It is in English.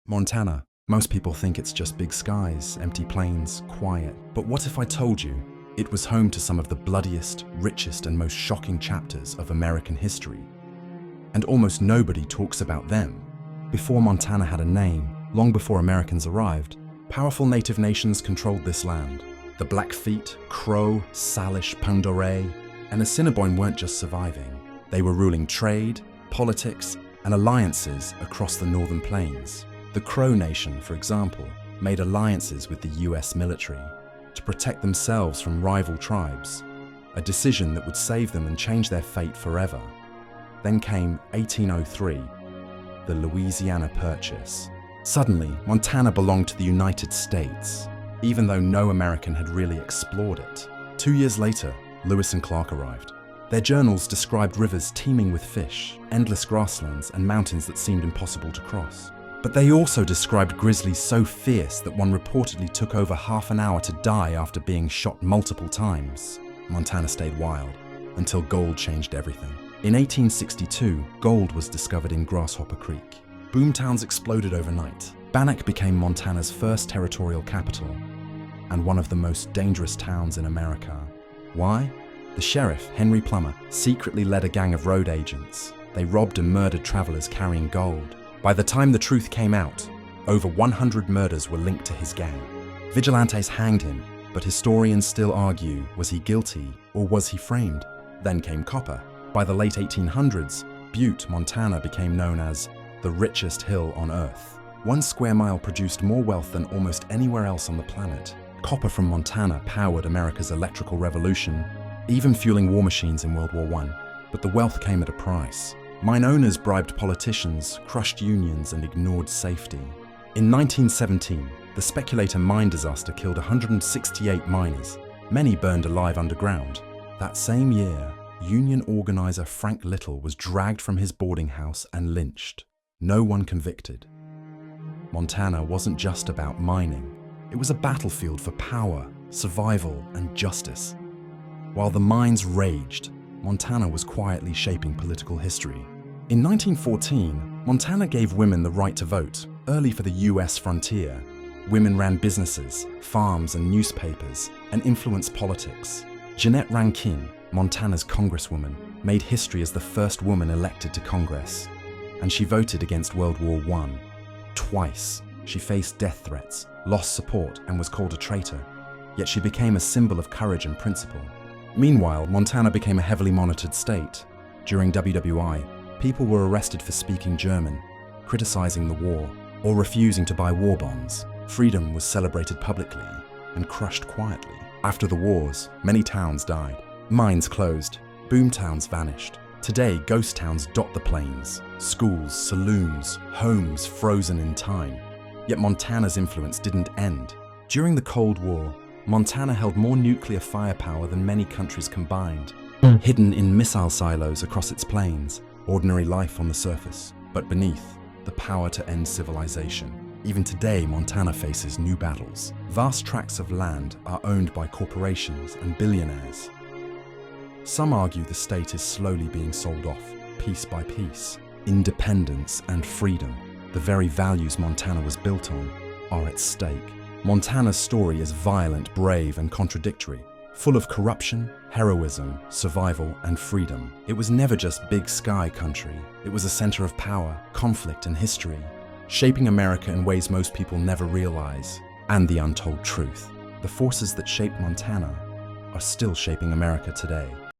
Montana. Most people think it's just big skies, empty plains, quiet. But what if I told you it was home to some of the bloodiest, richest, and most shocking chapters of American history? And almost nobody talks about them. Before Montana had a name, long before Americans arrived, powerful native nations controlled this land. The Blackfeet, Crow, Salish, Pend-d'Oreille, and Assiniboine weren't just surviving. They were ruling trade, politics, and alliances across the northern plains. The Crow Nation, for example, made alliances with the US military to protect themselves from rival tribes, a decision that would save them and change their fate forever. Then came 1803, the Louisiana Purchase. Suddenly, Montana belonged to the United States, even though no American had really explored it. 2 years later, Lewis and Clark arrived. Their journals described rivers teeming with fish, endless grasslands, and mountains that seemed impossible to cross. But they also described grizzlies so fierce that one reportedly took over half an hour to die after being shot multiple times. Montana stayed wild, until gold changed everything. In 1862, gold was discovered in Grasshopper Creek. Boomtowns exploded overnight. Bannack became Montana's first territorial capital, and one of the most dangerous towns in America. Why? The sheriff, Henry Plummer, secretly led a gang of road agents. They robbed and murdered travelers carrying gold. By the time the truth came out, over 100 murders were linked to his gang. Vigilantes hanged him, but historians still argue, was he guilty or was he framed? Then came copper. By the late 1800s, Butte, Montana became known as the richest hill on Earth. 1 square mile produced more wealth than almost anywhere else on the planet. Copper from Montana powered America's electrical revolution, even fueling war machines in World War I. But the wealth came at a price. Mine owners bribed politicians, crushed unions, and ignored safety. In 1917, the Speculator mine disaster killed 168 miners. Many burned alive underground. That same year, union organizer Frank Little was dragged from his boarding house and lynched. No one convicted. Montana wasn't just about mining. It was a battlefield for power, survival, and justice. While the mines raged, Montana was quietly shaping political history. In 1914, Montana gave women the right to vote, early for the US frontier. Women ran businesses, farms, and newspapers, and influenced politics. Jeannette Rankin, Montana's congresswoman, made history as the first woman elected to Congress. And she voted against World War I. Twice, she faced death threats, lost support, and was called a traitor. Yet she became a symbol of courage and principle. Meanwhile, Montana became a heavily monitored state. During WWI, people were arrested for speaking German, criticizing the war, or refusing to buy war bonds. Freedom was celebrated publicly and crushed quietly. After the wars, many towns died. Mines closed. Boomtowns vanished. Today, ghost towns dot the plains. Schools, saloons, homes frozen in time. Yet Montana's influence didn't end. During the Cold War, Montana held more nuclear firepower than many countries combined. Hidden in missile silos across its plains, ordinary life on the surface, but beneath, the power to end civilization. Even today, Montana faces new battles. Vast tracts of land are owned by corporations and billionaires. Some argue the state is slowly being sold off, piece by piece. Independence and freedom, the very values Montana was built on, are at stake. Montana's story is violent, brave, and contradictory, full of corruption, heroism, survival, and freedom. It was never just big sky country. It was a center of power, conflict, and history, shaping America in ways most people never realize. And the untold truth. The forces that shaped Montana are still shaping America today.